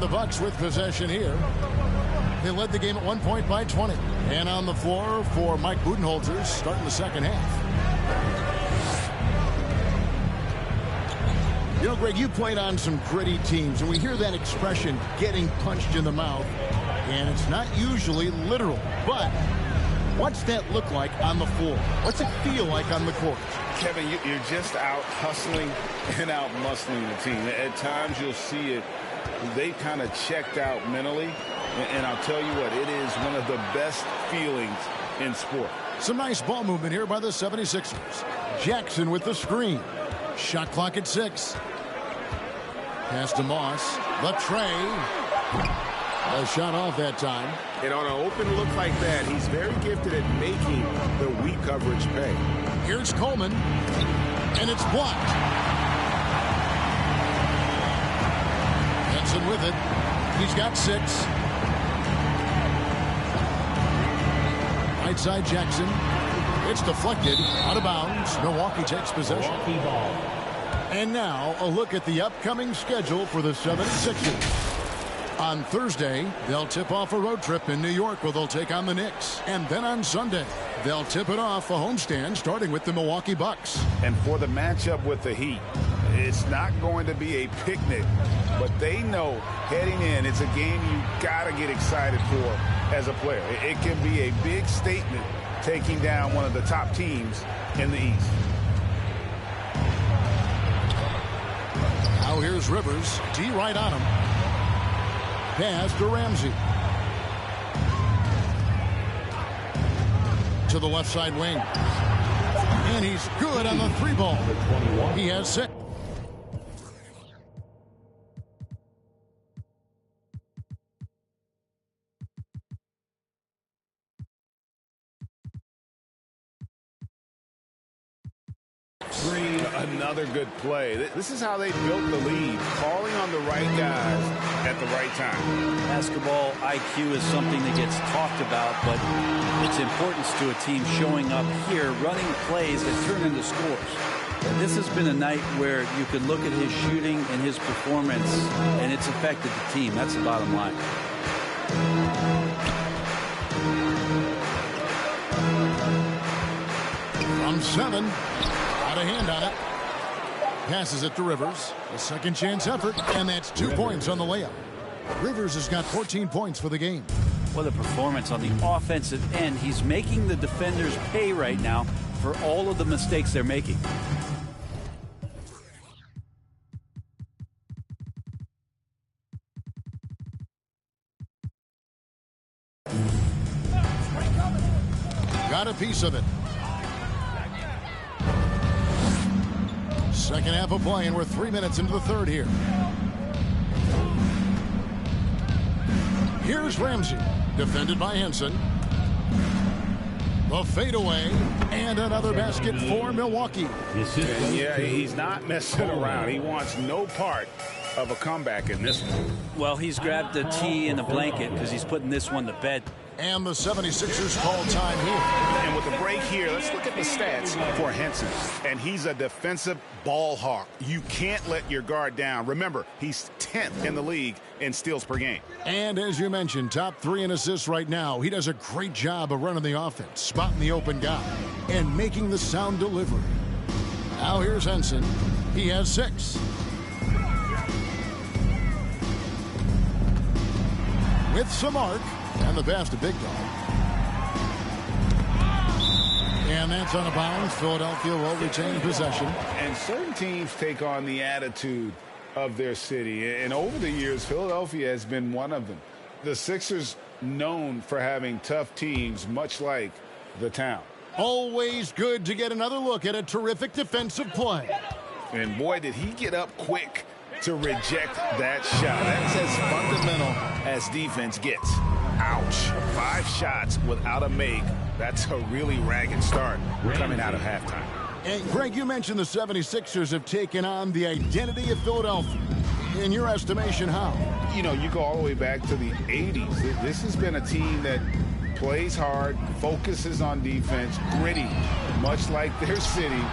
And the Bucks with possession here. They led the game at 1 point by 20. And on the floor for Mike Budenholzer starting the second half. You know, Greg, you played on some gritty teams, and we hear that expression, getting punched in the mouth. And it's not usually literal, but what's that look like on the floor? What's it feel like on the court? Kevin, you're just out hustling and out muscling the team. At times you'll see it. They kind of checked out mentally. And I'll tell you what, it is one of the best feelings in sport. Some nice ball movement here by the 76ers. Jackson with the screen. Shot clock at 6. Pass to Moss. The tray. A shot off that time. And on an open look like that, he's very gifted at making the weak coverage pay. Here's Coleman. And it's blocked. Henson with it. He's got 6. Right side Jackson. It's deflected. Out of bounds. Milwaukee takes possession. Milwaukee ball. And now a look at the upcoming schedule for the 76ers. On Thursday, they'll tip off a road trip in New York where they'll take on the Knicks. And then on Sunday, they'll tip it off a homestand starting with the Milwaukee Bucks. And for the matchup with the Heat, it's not going to be a picnic, but they know heading in, it's a game you got to get excited for as a player. It can be a big statement taking down one of the top teams in the East. Now here's Rivers. D right on him. Pass to Ramsey. To the left side wing. And he's good on the 3 ball. He has 6. Another good play. This is how they built the lead, calling on the right guys at the right time. Basketball IQ is something that gets talked about, but its importance to a team showing up here, running plays that turn into scores. And this has been a night where you could look at his shooting and his performance, and it's affected the team. That's the bottom line. From 7. Out of hand on it. Passes it to Rivers. A second chance effort, and that's 2 points on the layup. Rivers has got 14 points for the game. What a performance on the offensive end. He's making the defenders pay right now for all of the mistakes they're making. Got a piece of it. Second half of play, and we're 3 minutes into the third here. Here's Ramsey, defended by Henson. The fadeaway, and another basket for Milwaukee. And yeah, he's not messing around. He wants no part of a comeback in this one. Well, he's grabbed a tee and a blanket because he's putting this one to bed. And the 76ers call time here. And with the break here, let's look at the stats for Henson. And he's a defensive ball hawk. You can't let your guard down. Remember, he's 10th in the league in steals per game. And as you mentioned, top 3 in assists right now. He does a great job of running the offense, spotting the open guy, and making the sound delivery. Now here's Henson. He has 6. With some arc. And the pass to Big Dog. And that's on a bounce. Philadelphia will retain possession. And certain teams take on the attitude of their city. And over the years, Philadelphia has been one of them. The Sixers known for having tough teams, much like the town. Always good to get another look at a terrific defensive play. And boy, did he get up quick to reject that shot. That's as fundamental as defense gets. Ouch. 5 shots without a make. That's a really ragged start coming out of halftime. And Greg, you mentioned the 76ers have taken on the identity of Philadelphia. In your estimation, how? You know, you go all the way back to the 80s. This has been a team that plays hard, focuses on defense, gritty, much like their city.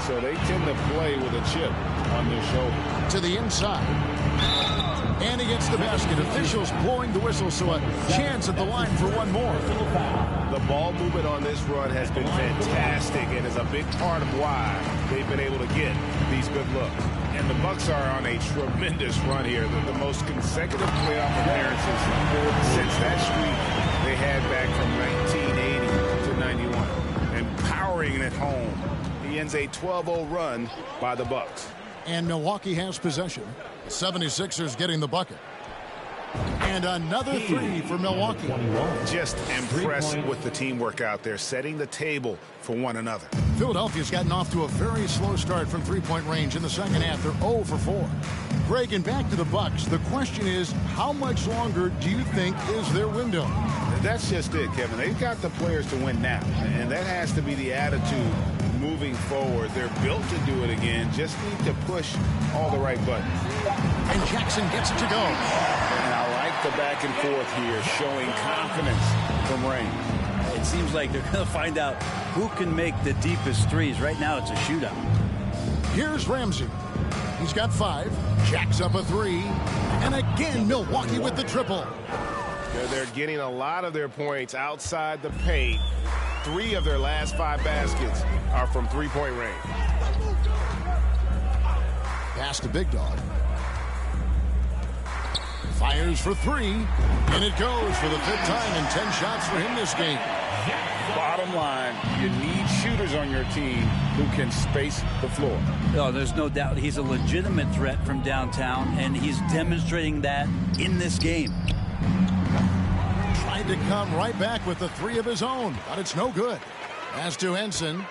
So they tend to play with a chip on their shoulder. To the inside. And he gets the basket. Officials blowing the whistle, so a chance at the line for one more. The ball movement on this run has been fantastic and is a big part of why they've been able to get these good looks. And the Bucks are on a tremendous run here. They're the most consecutive playoff appearances since that streak they had back from 1980 to 91. And powering it home, he ends a 12-0 run by the Bucks. And Milwaukee has possession. 76ers getting the bucket. And another three for Milwaukee. Just impressed with the teamwork out there, setting the table for one another. Philadelphia's gotten off to a very slow start from three-point range in the second half. They're 0 for 4. Greg, and back to the Bucks. The question is, how much longer do you think is their window? That's just it, Kevin. They've got the players to win now, and that has to be the attitude moving forward. They're built to do it again. Just need to push all the right buttons. And Jackson gets it to go. And I like the back and forth here, showing confidence from Rain. It seems like they're going to find out who can make the deepest threes. Right now, it's a shootout. Here's Ramsey. He's got 5. Jacks up a 3. And again, Milwaukee with the triple. They're getting a lot of their points outside the paint. 3 of their last 5 baskets are from three-point range. Pass to Big Dog. Fires for 3. And it goes for the 5th time, and 10 shots for him this game. Bottom line, you need shooters on your team who can space the floor. Oh, there's no doubt he's a legitimate threat from downtown, and he's demonstrating that in this game. Tried to come right back with the 3 of his own, but it's no good. As to Henson.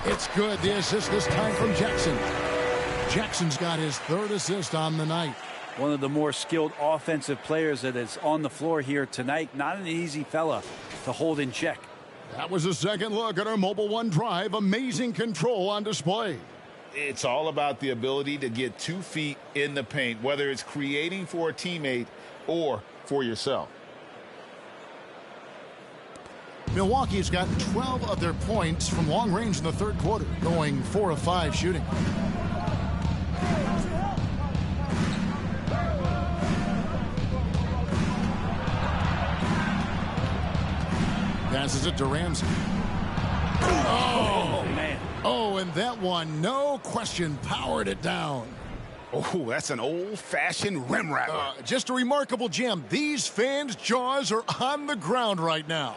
It's good. The assist this time from Jackson. Jackson's got his 3rd assist on the night. One of the more skilled offensive players that is on the floor here tonight. Not an easy fella to hold in check. That was a second look at our Mobile One drive. Amazing control on display. It's all about the ability to get 2 feet in the paint, whether it's creating for a teammate or for yourself. Milwaukee's got 12 of their points from long range in the 3rd quarter, going 4 of 5 shooting. Passes it to Ramsey. Oh, man. Oh, and that one, no question, powered it down. Oh, that's an old-fashioned rim rapper. Just a remarkable gem. These fans' jaws are on the ground right now.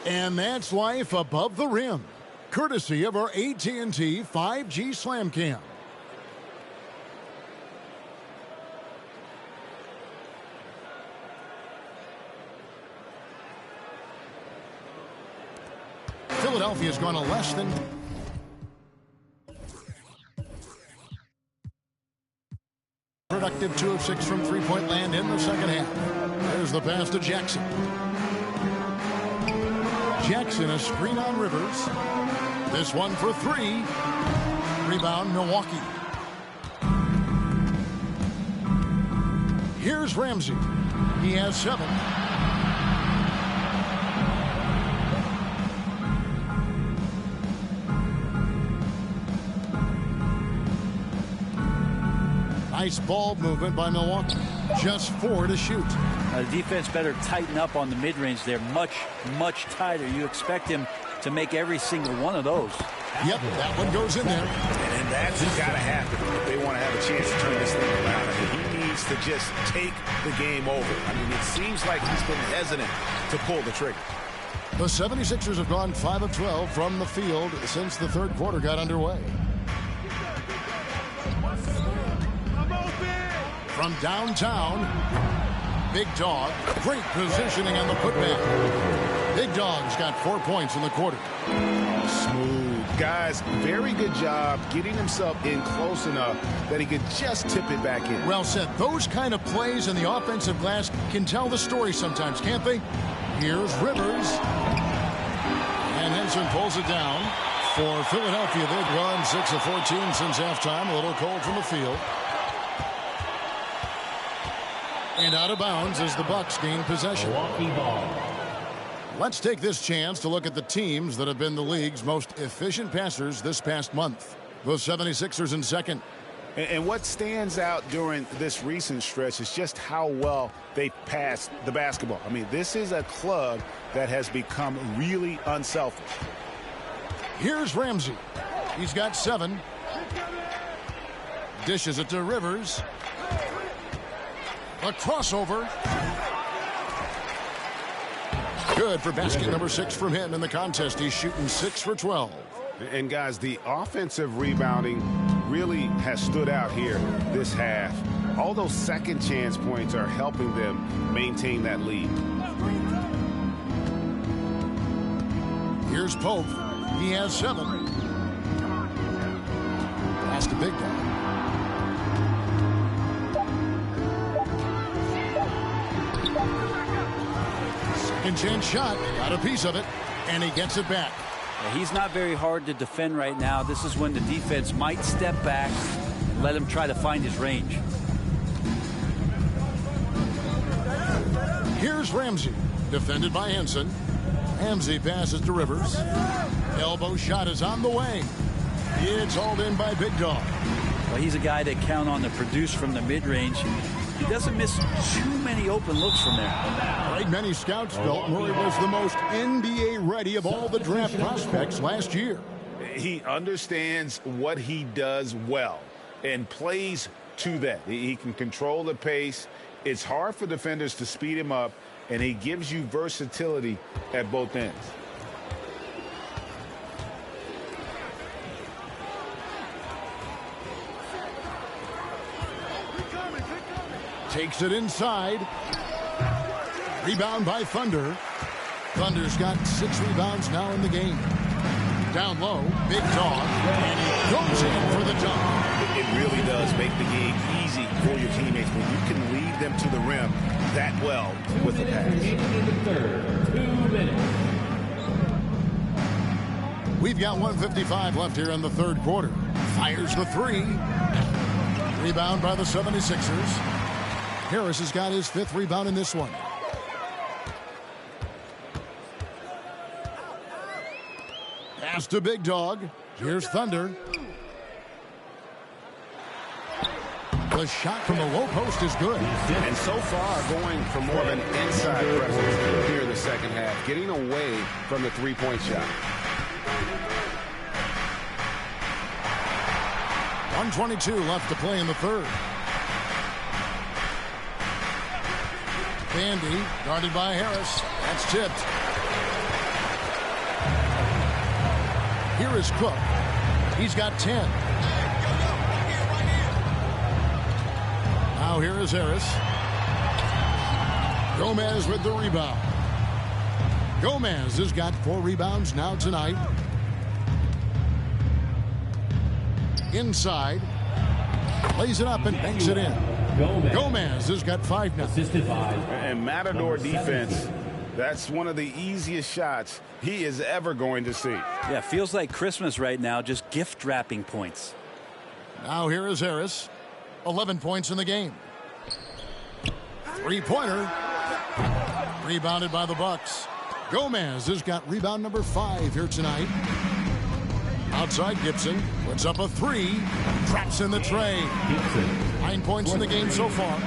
And that's life above the rim, courtesy of our AT&T 5G Slam Cam. Philadelphia's gone to less than... Productive 2 of 6 from three-point land in the second half. There's the pass to Jackson. Jackson, a screen on Rivers. This one for 3. Rebound, Milwaukee. Here's Ramsey. He has 7. Nice ball movement by Milwaukee. Just 4 to shoot. The defense better tighten up on the mid-range there. Much, much tighter. You expect him to make every single one of those. Yep, that one goes in there. And that's got to happen if they want to have a chance to turn this thing around. I mean, he needs to just take the game over. I mean, it seems like he's been hesitant to pull the trigger. The 76ers have gone 5 of 12 from the field since the 3rd quarter got underway. From downtown, Big Dog, great positioning on the putback. Big Dog's got 4 points in the quarter. Smooth. Guys, very good job getting himself in close enough that he could just tip it back in. Well said. Those kind of plays in the offensive glass can tell the story sometimes, can't they? Here's Rivers. And Henson pulls it down. For Philadelphia, they've gone 6 of 14 since halftime. A little cold from the field. And out of bounds as the Bucks gain possession. Let's take this chance to look at the teams that have been the league's most efficient passers this past month. The 76ers in second. And what stands out during this recent stretch is just how well they passed the basketball. I mean, this is a club that has become really unselfish. Here's Ramsey. He's got 7. Dishes it to Rivers. A crossover. Good for basket number 6 from him in the contest. He's shooting 6 for 12. And guys, the offensive rebounding really has stood out here this half. All those second chance points are helping them maintain that lead. Here's Pope. He has 7. Pass to Big Dog. Second chance shot. Got a piece of it. And he gets it back. He's not very hard to defend right now. This is when the defense might step back and let him try to find his range. Here's Ramsey, defended by Henson. Ramsey passes to Rivers. Elbow shot is on the way. It's hauled in by Big Dog. Well, he's a guy that count on to produce from the mid-range. He doesn't miss too many open looks from there. Like many scouts felt, Murray was the most NBA ready of all the draft prospects last year. He understands what he does well and plays to that. He can control the pace. It's hard for defenders to speed him up, and he gives you versatility at both ends. Takes it inside. Rebound by Thunder. Thunder's got 6 rebounds now in the game. Down low, Big Dog, and he goes in for the dunk. It really does make the game easy for your teammates when you can lead them to the rim that well with the pass. We've got 1:55 left here in the third quarter. Fires the 3. Rebound by the 76ers. Harris has got his 5th rebound in this one. Pass to Big Dog. Here's Thunder. The shot from the low post is good. And so far, going for more of an inside presence here in the second half, getting away from the three-point shot. 1:22 left to play in the third. Bandy, guarded by Harris. That's tipped. Here is Cook. He's got 10. Now here is Harris. Gomez with the rebound. Gomez has got 4 rebounds now tonight. Inside. Lays it up and banks it in. Gomez has got 5 now. And Matador defense, that's one of the easiest shots he is ever going to see. Yeah, feels like Christmas right now, just gift wrapping points. Now here is Harris. 11 points in the game. 3-pointer. Rebounded by the Bucks. Gomez has got rebound number 5 here tonight. Outside Gibson puts up a 3. Traps in the tray. 9 points in the game so far.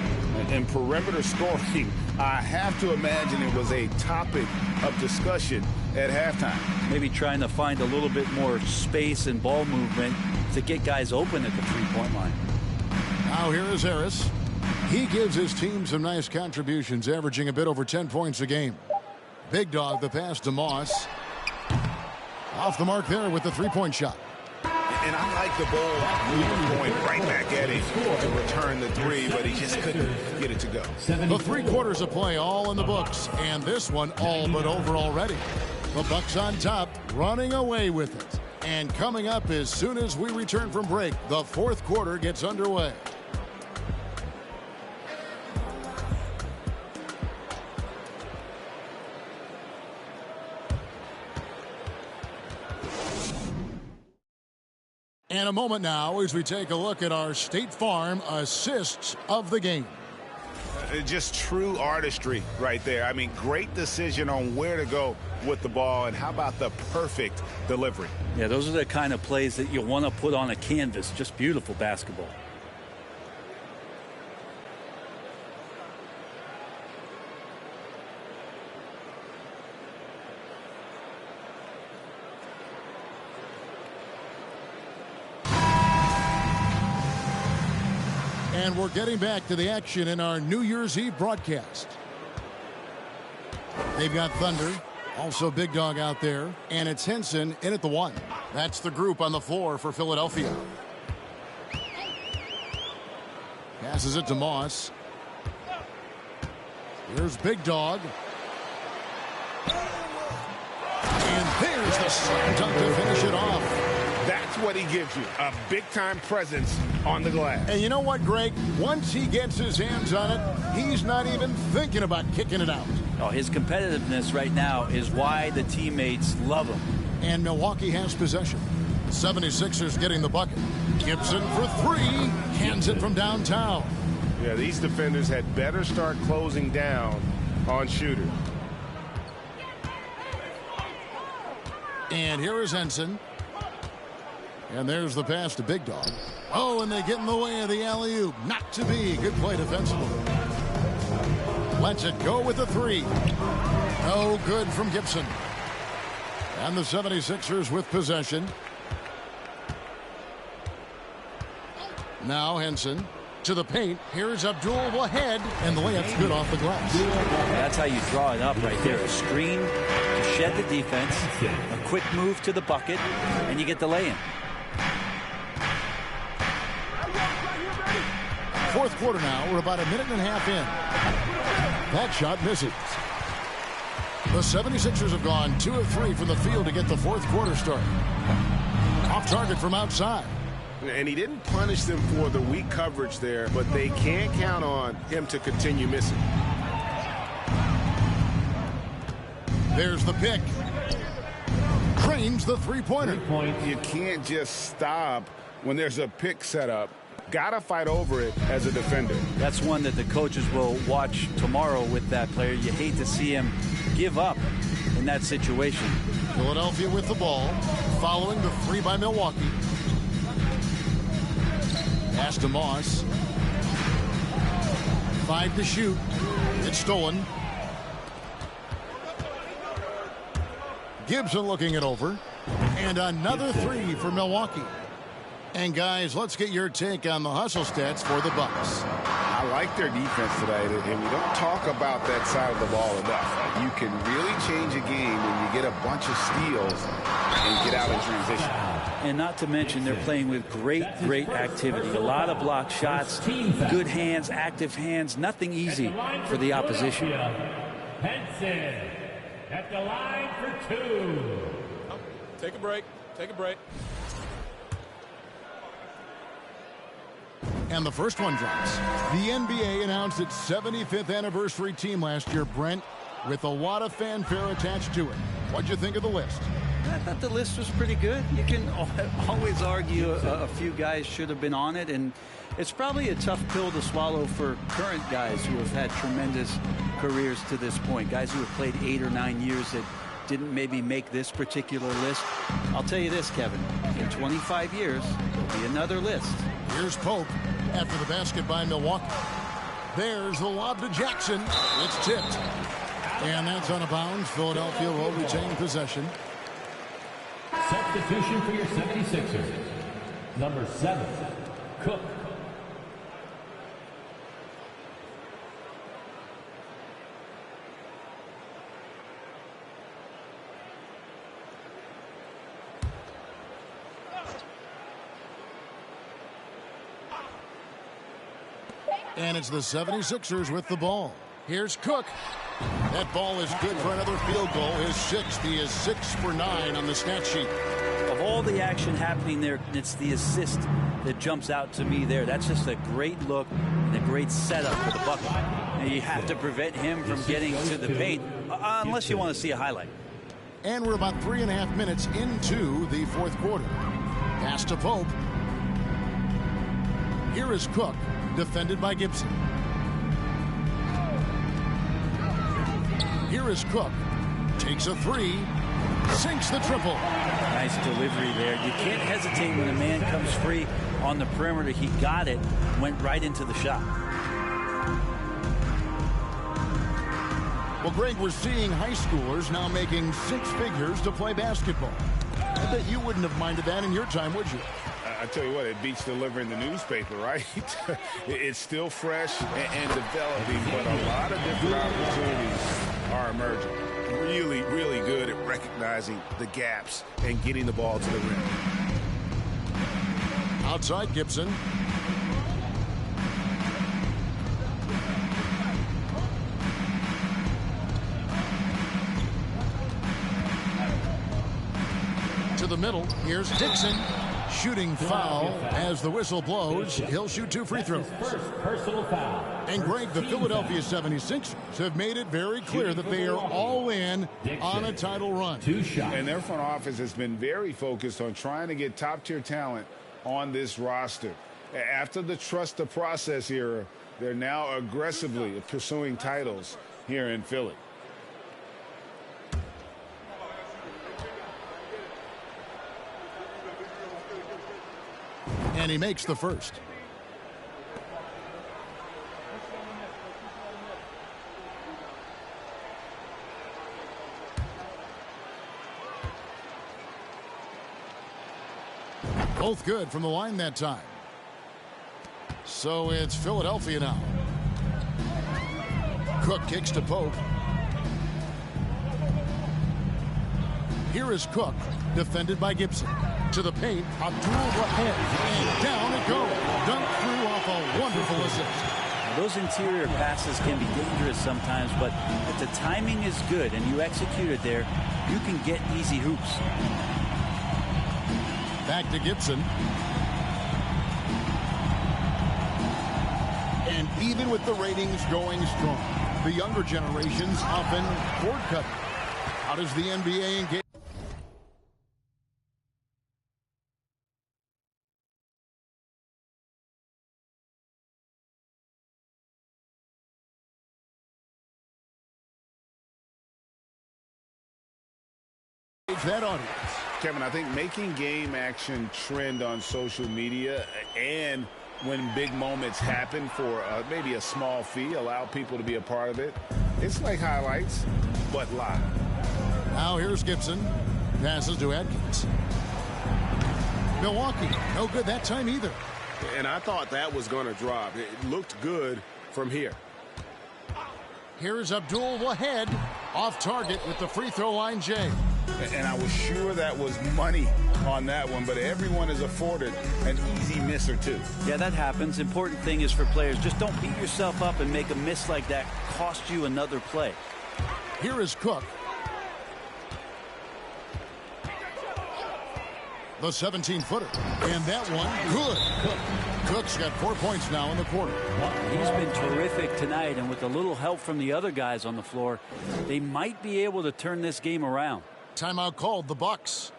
And perimeter scoring, I have to imagine it was a topic of discussion at halftime. Maybe trying to find a little bit more space and ball movement to get guys open at the three-point line. Now here is Harris. He gives his team some nice contributions, averaging a bit over 10 points a game. Big Dog the pass to Moss. Off the mark there with the 3-point shot. And I like the ball going right back at him to return the 3, but he just couldn't get it to go. The 3 quarters of play all in the books, and this one all but over already. The Bucks on top, running away with it. And coming up as soon as we return from break, the 4th quarter gets underway. And a moment now as we take a look at our State Farm assists of the game. Just true artistry right there. I mean, great decision on where to go with the ball, and how about the perfect delivery? Yeah, those are the kind of plays that you want to put on a canvas. Just beautiful basketball. And we're getting back to the action in our New Year's Eve broadcast. They've got Thunder, also Big Dog out there, and it's Henson in at the 1. That's the group on the floor for Philadelphia. Passes it to Moss. Here's Big Dog. And there's the slam dunk to finish it off. That's what he gives you, a big-time presence on the glass. And you know what, Greg? Once he gets his hands on it, he's not even thinking about kicking it out. Oh, his competitiveness right now is why the teammates love him. And Milwaukee has possession. 76ers getting the bucket. Gibson for 3. Hands it from downtown. Yeah, these defenders had better start closing down on shooters. And here is Henson. And there's the pass to Big Dog. Oh, and they get in the way of the alley-oop. Not to be. Good play defensively. Lets it go with the 3. No good from Gibson. And the 76ers with possession. Now Henson to the paint. Here's Abdul-Wahid, and the layup's good off the glass. That's how you draw it up right there. A screen to shed the defense, a quick move to the bucket, and you get the lay-in. Fourth quarter now. We're about a minute and a half in. That shot misses. The 76ers have gone 2 of 3 from the field to get the fourth quarter started. Off target from outside. And he didn't punish them for the weak coverage there, but they can't count on him to continue missing. There's the pick. Drains the three-pointer. You can't just stop when there's a pick set up. Gotta fight over it as a defender. That's one that the coaches will watch tomorrow with that player. You hate to see him give up in that situation. Philadelphia with the ball, following the 3 by Milwaukee. Pass to Moss. 5 to shoot. It's stolen. Gibson looking it over. And another 3 for Milwaukee. And guys, let's get your take on the hustle stats for the Bucks. I like their defense tonight, and we don't talk about that side of the ball enough. You can really change a game when you get a bunch of steals and get out in transition. And not to mention, they're playing with great activity. A lot of block shots, good hands, active hands, nothing easy for the opposition. Henson at the line for 2. Take a break. Take a break. And the first one drops. The NBA announced its 75th anniversary team last year, Brent, with a lot of fanfare attached to it. What'd you think of the list? I thought the list was pretty good. You can always argue a few guys should have been on it, and it's probably a tough pill to swallow for current guys who have had tremendous careers to this point. Guys who have played 8 or 9 years that didn't maybe make this particular list. I'll tell you this, Kevin. In 25 years, there'll be another list. Here's Pope after the basket by Milwaukee. There's the lob to Jackson. It's tipped. And that's out of bounds. Philadelphia will retain possession. Substitution for your 76ers. Number 7, Cook. And it's the 76ers with the ball. Here's Cook. That ball is good for another field goal. His 6th. He is 6 for 9 on the stat sheet. Of all the action happening there, it's the assist that jumps out to me there. That's just a great look and a great setup for the bucket. Now you have to prevent him from getting to the paint unless you want to see a highlight. And we're about 3.5 minutes into the fourth quarter. Pass to Pope. Here is Cook, defended by Gibson. Here is Cook. Takes a 3. Sinks the triple. Nice delivery there. You can't hesitate when a man comes free on the perimeter. He got it, went right into the shot. Well, Greg, we're seeing high schoolers now making 6 figures to play basketball. I bet you wouldn't have minded that in your time, would you? I tell you what, it beats delivering the newspaper, right? It's still fresh and developing, but a lot of different opportunities are emerging. Really, really good at recognizing the gaps and getting the ball to the rim. Outside Gibson. To the middle. Here's Dixon. Shooting foul as the whistle blows. He'll shoot 2 free throws. First personal foul. And Greg, the Philadelphia 76ers have made it very clear that they are all in on a title run. 2 shots. And their front office has been very focused on trying to get top-tier talent on this roster. After the trust the process era, they're now aggressively pursuing titles here in Philly. And he makes the first. Both good from the line that time. So it's Philadelphia now. Cook kicks to Pope. Here is Cook, defended by Gibson. To the paint, Abdul-Wahid, and down it goes. Dunked through off a wonderful assist. Now, those interior passes can be dangerous sometimes, but if the timing is good and you execute it there, you can get easy hoops. Back to Gibson. And even with the ratings going strong, the younger generations often board cut. How does the NBA engage? That audience. Kevin, I think making game action trend on social media and when big moments happen for maybe a small fee, allow people to be a part of it. It's like highlights, but live. Now here's Gibson. Passes to Atkins. Milwaukee, no good that time either. And I thought that was going to drop. It looked good from here. Here's Abdul-Wahid off target with the free throw line, Jay. And I was sure that was money on that one, but everyone is afforded an easy miss or two. Yeah, that happens. Important thing is for players, just don't beat yourself up and make a miss like that cost you another play. Here is Cook. The 17-footer. And that one, good. Cook's got 4 points now in the quarter. He's been terrific tonight, and with a little help from the other guys on the floor, they might be able to turn this game around. Timeout called, the Bucks.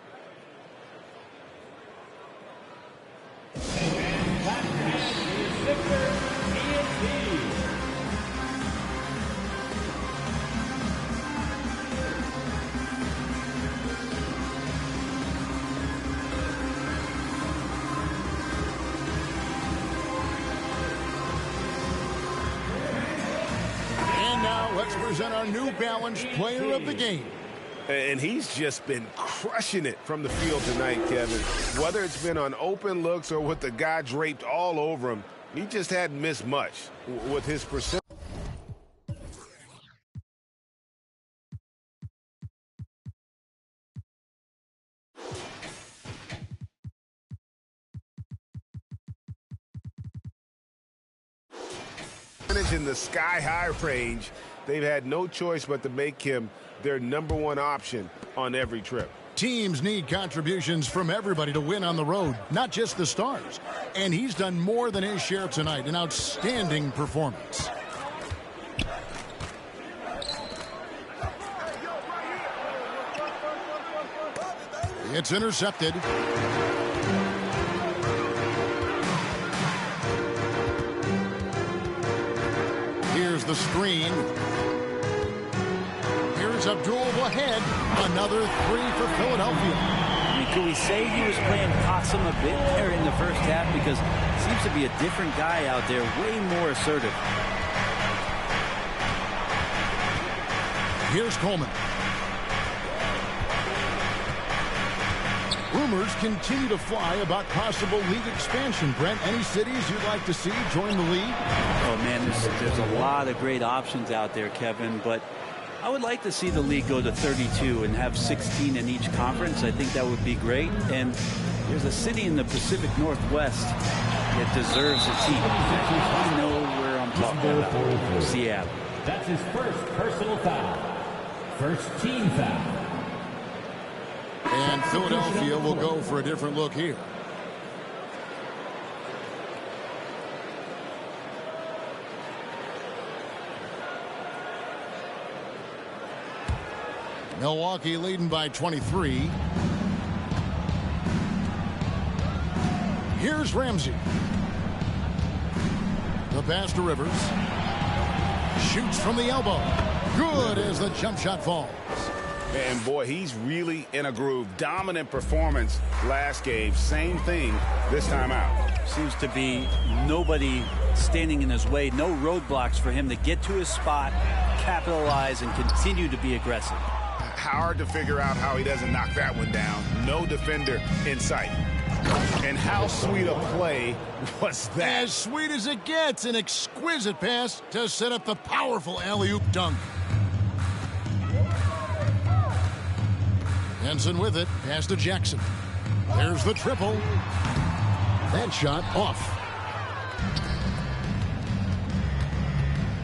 And now let's present our New Balance player of the game. And he's just been crushing it from the field tonight, Kevin. Whether it's been on open looks or with the guy draped all over him, he just hadn't missed much with his percentage. In the sky-high range, they've had no choice but to make him their #1 option on every trip. Teams need contributions from everybody to win on the road, not just the stars. And he's done more than his share tonight. An outstanding performance. It's intercepted. Here's the screen. Here's Abdul-Wahid. Another 3 for Philadelphia. I mean, could we say he was playing possum a bit there in the first half? Because it seems to be a different guy out there, way more assertive. Here's Coleman. Rumors continue to fly about possible league expansion. Brent, any cities you'd like to see join the league? Oh, man, there's a lot of great options out there, Kevin, but I would like to see the league go to 32 and have 16 in each conference. I think that would be great. And there's a city in the Pacific Northwest that deserves a team. I know where I'm talking about. Seattle. That's his first personal foul. First team foul. And Philadelphia will go for a different look here. Milwaukee leading by 23. Here's Ramsey. The pass to Rivers. Shoots from the elbow. Good as the jump shot falls. And boy, he's really in a groove. Dominant performance last game. Same thing this time out. Seems to be nobody standing in his way. No roadblocks for him to get to his spot, capitalize, and continue to be aggressive. Hard to figure out how he doesn't knock that one down. No defender in sight. And how sweet a play was that? As sweet as it gets. An exquisite pass to set up the powerful alley-oop dunk. Henson with it. Pass to Jackson. There's the triple. That shot off.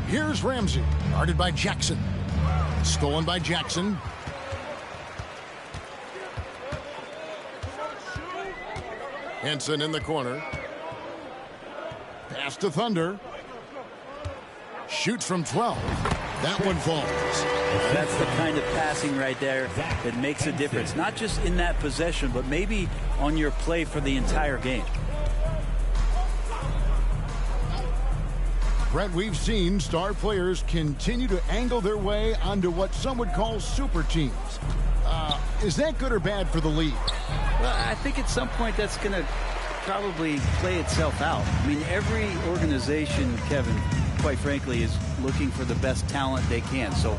Here's Ramsey. Guarded by Jackson. Stolen by Jackson. Henson in the corner. Pass to Thunder. Shoots from 12. That one falls. That's the kind of passing right there that makes a difference. Not just in that possession, but maybe on your play for the entire game. Brent, we've seen star players continue to angle their way onto what some would call super teams. Is that good or bad for the league? Well, I think at some point that's going to probably play itself out. I mean, every organization, Kevin, quite frankly, is looking for the best talent they can. So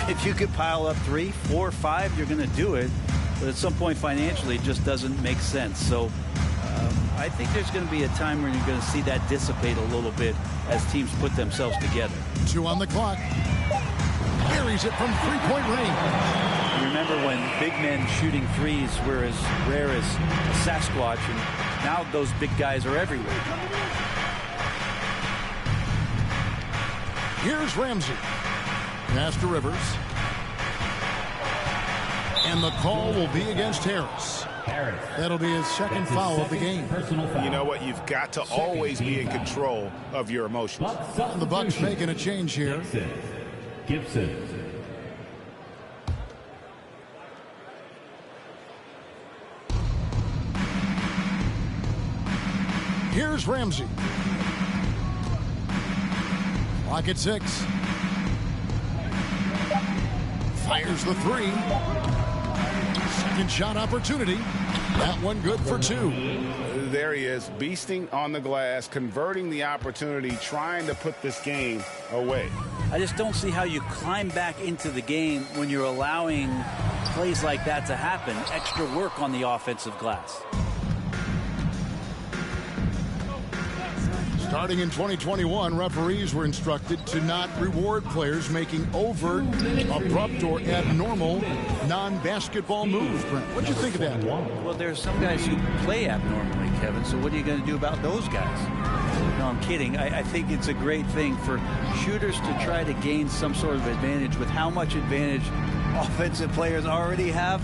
if you could pile up 3, 4, 5, you're going to do it. But at some point financially, it just doesn't make sense. So I think there's going to be a time when you're going to see that dissipate a little bit as teams put themselves together. 2 on the clock. Buries it from three-point range. Remember when big men shooting threes were as rare as a Sasquatch, and now those big guys are everywhere. Here's Ramsey. Pass to Rivers. And the call will be against Harris. That'll be his second foul of the game. You know what? You've got to always be in control of your emotions. And the Bucks making a change here. Gibson. Here's Ramsey. Clock at 6. Fires the 3. Second shot opportunity. That one good for 2. There he is, beasting on the glass, converting the opportunity, trying to put this game away. I just don't see how you climb back into the game when you're allowing plays like that to happen. Extra work on the offensive glass. Starting in 2021, referees were instructed to not reward players making overt, abrupt, or abnormal non-basketball moves. Brent, what do you think of that? Well, there's some guys who play abnormally, Kevin, so what are you going to do about those guys? No, I'm kidding. I think it's a great thing for shooters to try to gain some sort of advantage. With how much advantage offensive players already have,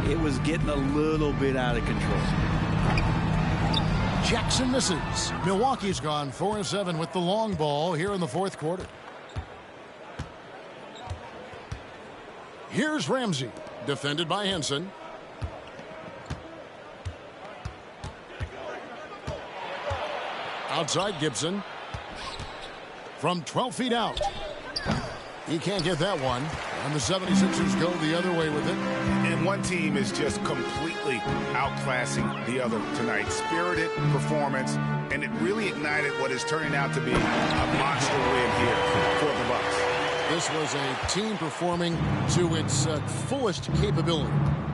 it was getting a little bit out of control. Jackson misses. Milwaukee's gone 4-7 with the long ball here in the fourth quarter. Here's Ramsey, defended by Henson. Outside Gibson. From 12 feet out. He can't get that one. And the 76ers go the other way with it. And one team is just completely outclassing the other tonight. Spirited performance, and it really ignited what is turning out to be a monster win here for the Bucks. This was a team performing to its fullest capability.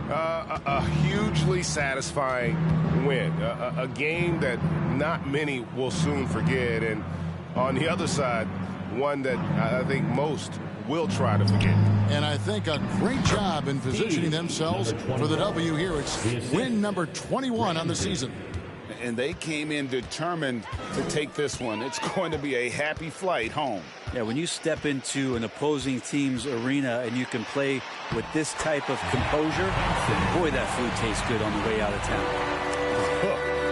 A hugely satisfying win. A game that not many will soon forget. And on the other side, one that I think most will try to forget. And I think a great job in positioning themselves for the W here. It's win number 21 on the season. And they came in determined to take this one. It's going to be a happy flight home. Yeah, when you step into an opposing team's arena and you can play with this type of composure, boy, that food tastes good on the way out of town.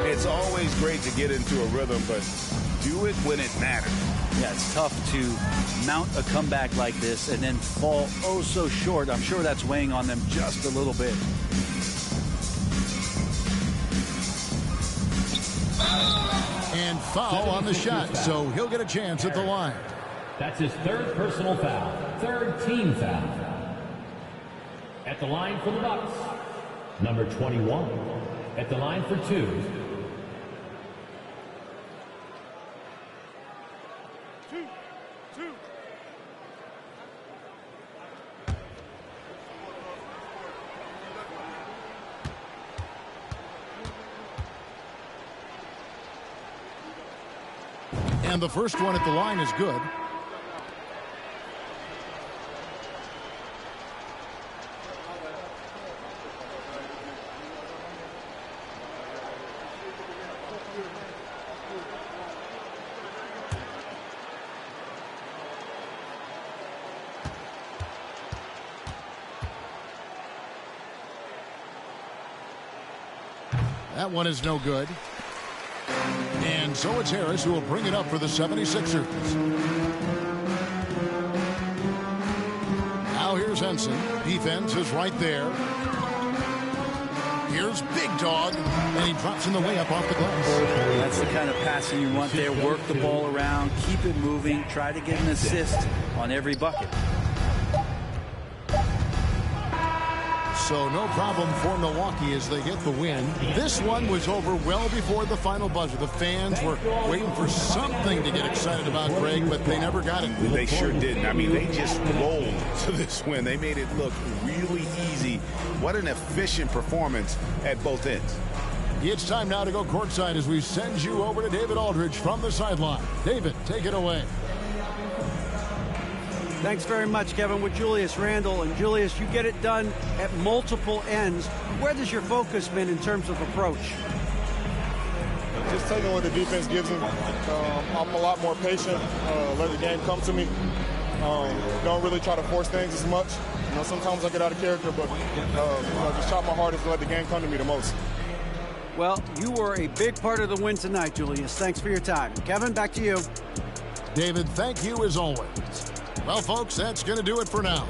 It's always great to get into a rhythm, but do it when it matters. Yeah, it's tough to mount a comeback like this and then fall oh so short. I'm sure that's weighing on them just a little bit. And foul on the shot, so he'll get a chance at the line. That's his third personal foul, third team foul. At the line for the Bucks, number 21. At the line for 2. And the first one at the line is good. That one is no good. And so it's Harris who will bring it up for the 76ers. Now here's Henson. Defense is right there. Here's Big Dog, and he drops in the way up off the glass. That's the kind of passing you want there. Work the ball around, keep it moving, try to get an assist on every bucket. So no problem for Milwaukee as they get the win. This one was over well before the final buzzer. The fans were waiting for something to get excited about, Greg, but they never got it. They sure didn't. I mean, they just rolled to this win. They made it look really easy. What an efficient performance at both ends. It's time now to go courtside as we send you over to David Aldridge from the sideline. David, take it away. Thanks very much, Kevin, with Julius Randle. And Julius, you get it done at multiple ends. Where does your focus been in terms of approach? Just taking what the defense gives me. I'm a lot more patient, let the game come to me. Don't really try to force things as much. You know, sometimes I get out of character, but just try my hardest to let the game come to me the most. Well, you were a big part of the win tonight, Julius. Thanks for your time. Kevin, back to you. David, thank you as always. Well, folks, that's going to do it for now.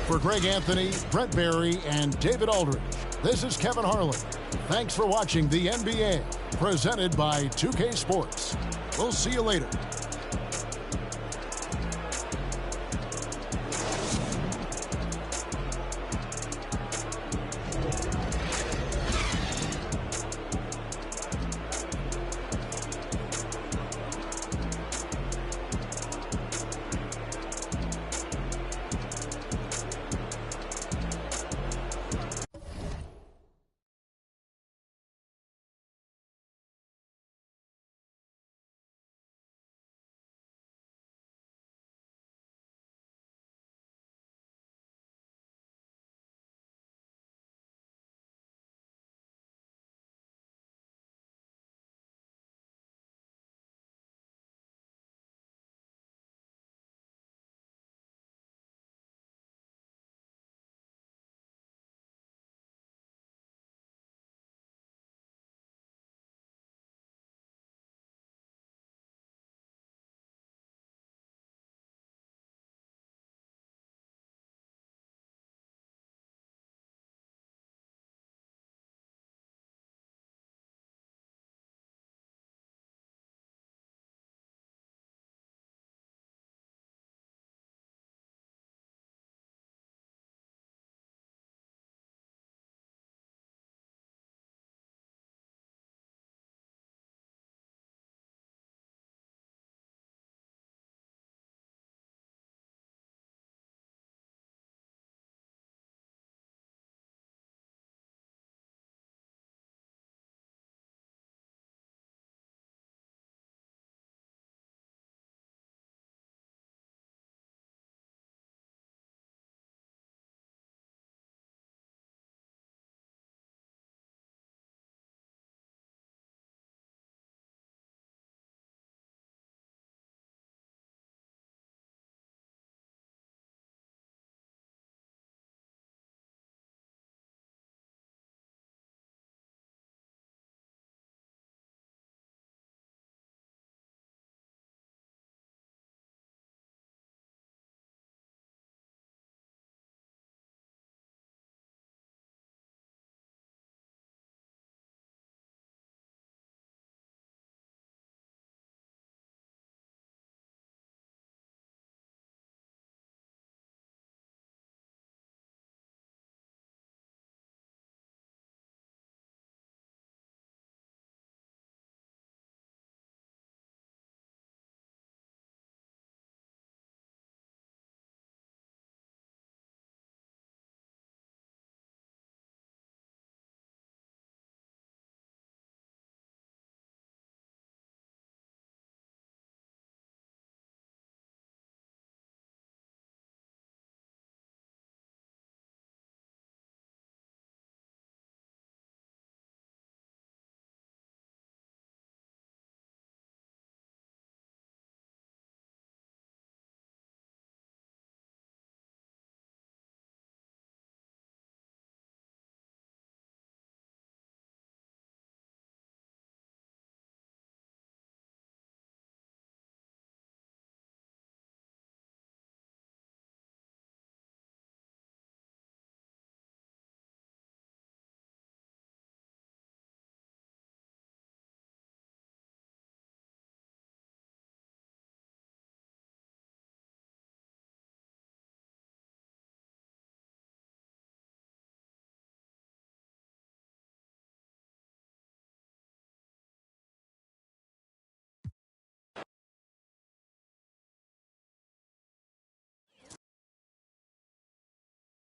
For Greg Anthony, Brett Barry, and David Aldridge, this is Kevin Harlan. Thanks for watching the NBA, presented by 2K Sports. We'll see you later.